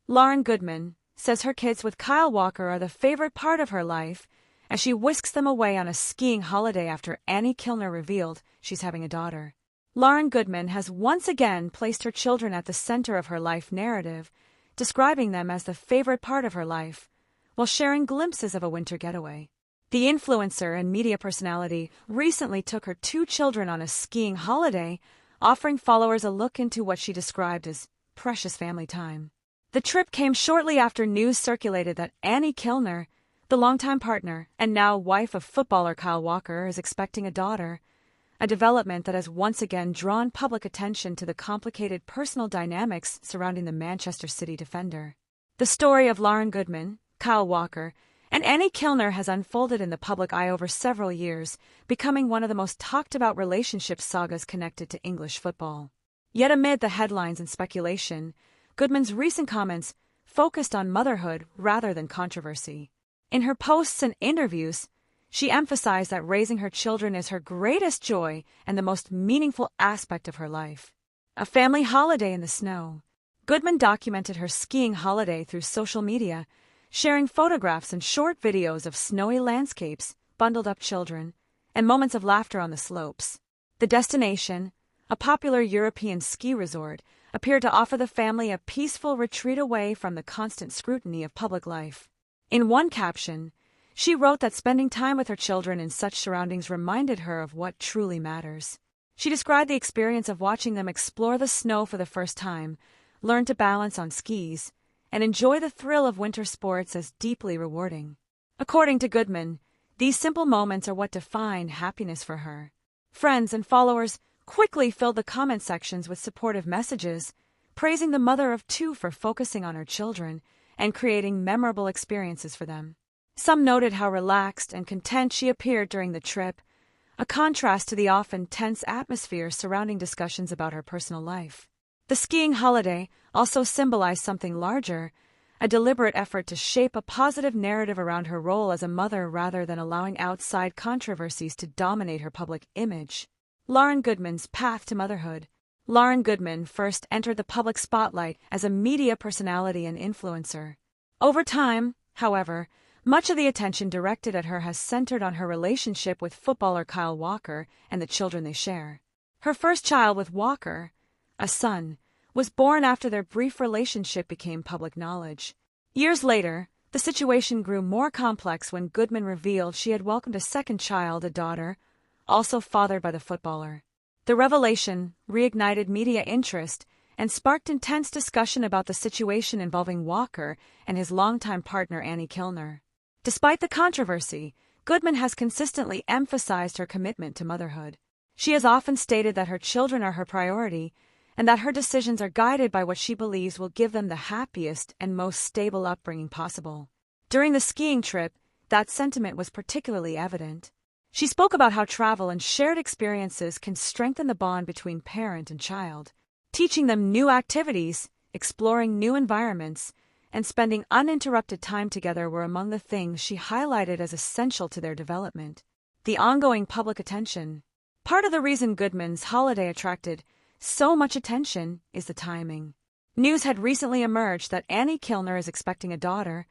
Lauryn Goodman says her kids with Kyle Walker are the favorite part of her life as she whisks them away on a skiing holiday after Annie Kilner revealed she's having a daughter. Lauryn Goodman has once again placed her children at the center of her life narrative, describing them as the favorite part of her life, while sharing glimpses of a winter getaway. The influencer and media personality recently took her 2 children on a skiing holiday, offering followers a look into what she described as precious family time. The trip came shortly after news circulated that Annie Kilner, the longtime partner and now wife of footballer Kyle Walker, is expecting a daughter, a development that has once again drawn public attention to the complicated personal dynamics surrounding the Manchester City defender. The story of Lauryn Goodman, Kyle Walker, and Annie Kilner has unfolded in the public eye over several years, becoming one of the most talked-about relationship sagas connected to English football. Yet amid the headlines and speculation, Goodman's recent comments focused on motherhood rather than controversy. In her posts and interviews, she emphasized that raising her children is her greatest joy and the most meaningful aspect of her life. A family holiday in the snow. Goodman documented her skiing holiday through social media, sharing photographs and short videos of snowy landscapes, bundled-up children, and moments of laughter on the slopes. The destination, a popular European ski resort, appeared to offer the family a peaceful retreat away from the constant scrutiny of public life. In one caption, she wrote that spending time with her children in such surroundings reminded her of what truly matters. She described the experience of watching them explore the snow for the first time, learn to balance on skis, and enjoy the thrill of winter sports as deeply rewarding. According to Goodman, these simple moments are what define happiness for her. Friends and followers quickly filled the comment sections with supportive messages, praising the mother of 2 for focusing on her children and creating memorable experiences for them. Some noted how relaxed and content she appeared during the trip, a contrast to the often tense atmosphere surrounding discussions about her personal life. The skiing holiday also symbolized something larger, a deliberate effort to shape a positive narrative around her role as a mother rather than allowing outside controversies to dominate her public image. Lauryn Goodman's path to motherhood. Lauryn Goodman first entered the public spotlight as a media personality and influencer. Over time, however, much of the attention directed at her has centered on her relationship with footballer Kyle Walker and the children they share. Her first child with Walker, a son, was born after their brief relationship became public knowledge. Years later, the situation grew more complex when Goodman revealed she had welcomed a second child, a daughter, also fathered by the footballer. The revelation reignited media interest and sparked intense discussion about the situation involving Walker and his longtime partner Annie Kilner. Despite the controversy, Goodman has consistently emphasized her commitment to motherhood. She has often stated that her children are her priority and that her decisions are guided by what she believes will give them the happiest and most stable upbringing possible. During the skiing trip, that sentiment was particularly evident. She spoke about how travel and shared experiences can strengthen the bond between parent and child. Teaching them new activities, exploring new environments, and spending uninterrupted time together were among the things she highlighted as essential to their development. The ongoing public attention. Part of the reason Goodman's holiday attracted so much attention is the timing. News had recently emerged that Annie Kilner is expecting a daughter,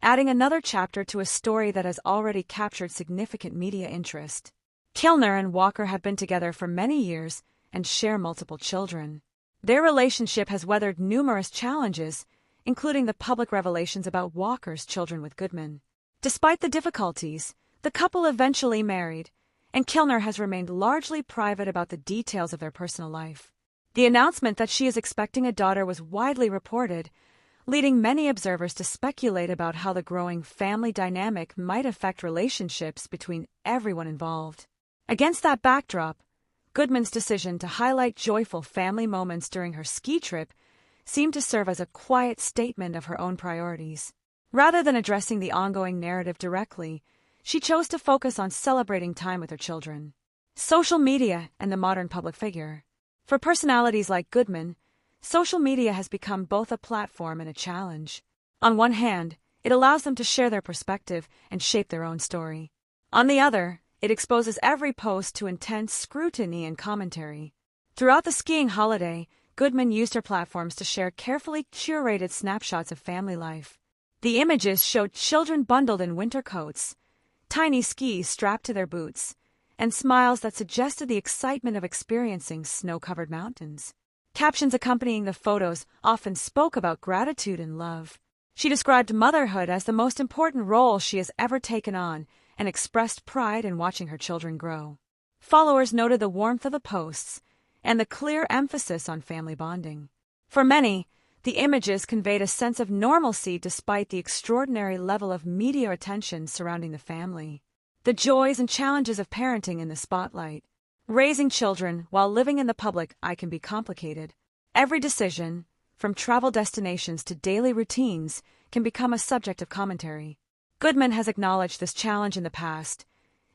adding another chapter to a story that has already captured significant media interest. Kilner and Walker have been together for many years and share multiple children. Their relationship has weathered numerous challenges, including the public revelations about Walker's children with Goodman. Despite the difficulties, the couple eventually married, and Kilner has remained largely private about the details of their personal life. The announcement that she is expecting a daughter was widely reported, leading many observers to speculate about how the growing family dynamic might affect relationships between everyone involved. Against that backdrop, Goodman's decision to highlight joyful family moments during her ski trip seemed to serve as a quiet statement of her own priorities. Rather than addressing the ongoing narrative directly, she chose to focus on celebrating time with her children. Social media and the modern public figure. For personalities like Goodman, social media has become both a platform and a challenge. On one hand, it allows them to share their perspective and shape their own story. On the other, it exposes every post to intense scrutiny and commentary. Throughout the skiing holiday, Goodman used her platforms to share carefully curated snapshots of family life. The images showed children bundled in winter coats, tiny skis strapped to their boots, and smiles that suggested the excitement of experiencing snow-covered mountains. Captions accompanying the photos often spoke about gratitude and love. She described motherhood as the most important role she has ever taken on and expressed pride in watching her children grow. Followers noted the warmth of the posts and the clear emphasis on family bonding. For many, the images conveyed a sense of normalcy despite the extraordinary level of media attention surrounding the family. The joys and challenges of parenting in the spotlight. Raising children while living in the public eye can be complicated. Every decision, from travel destinations to daily routines, can become a subject of commentary. Goodman has acknowledged this challenge in the past,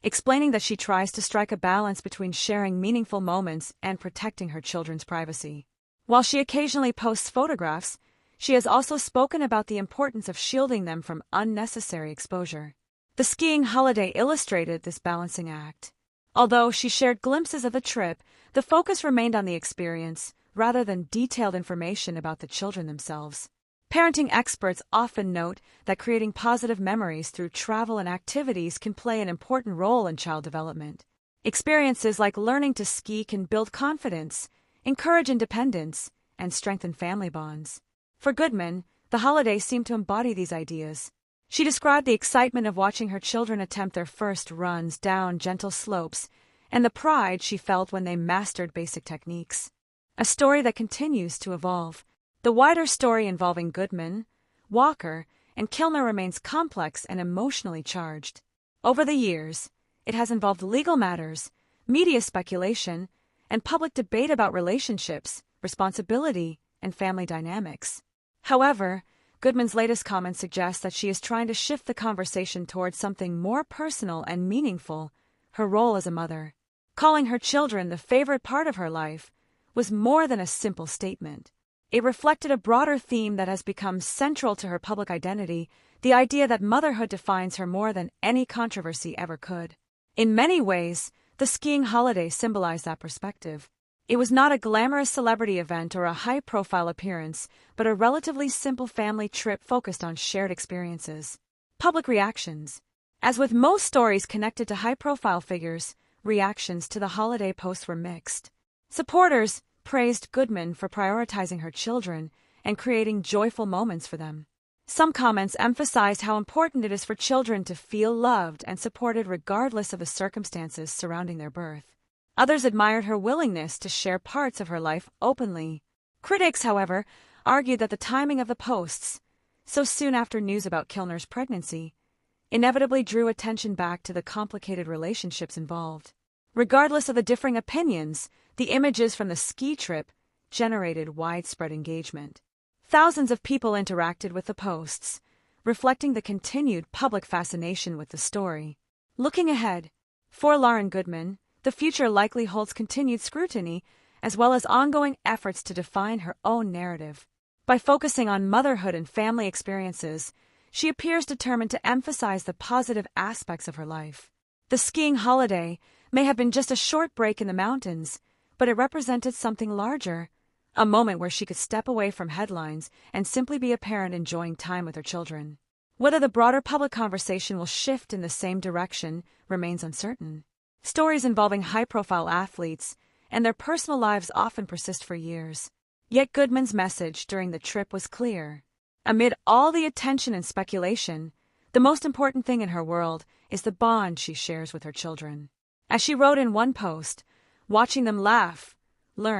explaining that she tries to strike a balance between sharing meaningful moments and protecting her children's privacy. While she occasionally posts photographs, she has also spoken about the importance of shielding them from unnecessary exposure. The skiing holiday illustrated this balancing act. Although she shared glimpses of the trip, the focus remained on the experience, rather than detailed information about the children themselves. Parenting experts often note that creating positive memories through travel and activities can play an important role in child development. Experiences like learning to ski can build confidence, encourage independence, and strengthen family bonds. For Goodman, the holiday seemed to embody these ideas. She described the excitement of watching her children attempt their first runs down gentle slopes and the pride she felt when they mastered basic techniques. A story that continues to evolve. The wider story involving Goodman, Walker, and Kilner remains complex and emotionally charged. Over the years, it has involved legal matters, media speculation, and public debate about relationships, responsibility, and family dynamics. However, Goodman's latest comments suggest that she is trying to shift the conversation towards something more personal and meaningful, her role as a mother. Calling her children the favorite part of her life was more than a simple statement. It reflected a broader theme that has become central to her public identity, the idea that motherhood defines her more than any controversy ever could. In many ways, the skiing holiday symbolized that perspective. It was not a glamorous celebrity event or a high-profile appearance, but a relatively simple family trip focused on shared experiences. Public reactions. As with most stories connected to high-profile figures, reactions to the holiday posts were mixed. Supporters praised Goodman for prioritizing her children and creating joyful moments for them. Some comments emphasized how important it is for children to feel loved and supported regardless of the circumstances surrounding their birth. Others admired her willingness to share parts of her life openly. Critics, however, argued that the timing of the posts, so soon after news about Kilner's pregnancy, inevitably drew attention back to the complicated relationships involved. Regardless of the differing opinions, the images from the ski trip generated widespread engagement. Thousands of people interacted with the posts, reflecting the continued public fascination with the story. Looking ahead, for Lauryn Goodman, the future likely holds continued scrutiny, as well as ongoing efforts to define her own narrative. By focusing on motherhood and family experiences, she appears determined to emphasize the positive aspects of her life. The skiing holiday may have been just a short break in the mountains, but it represented something larger, a moment where she could step away from headlines and simply be a parent enjoying time with her children. Whether the broader public conversation will shift in the same direction remains uncertain. Stories involving high-profile athletes and their personal lives often persist for years. Yet Goodman's message during the trip was clear. Amid all the attention and speculation, the most important thing in her world is the bond she shares with her children. As she wrote in one post, watching them laugh, learn,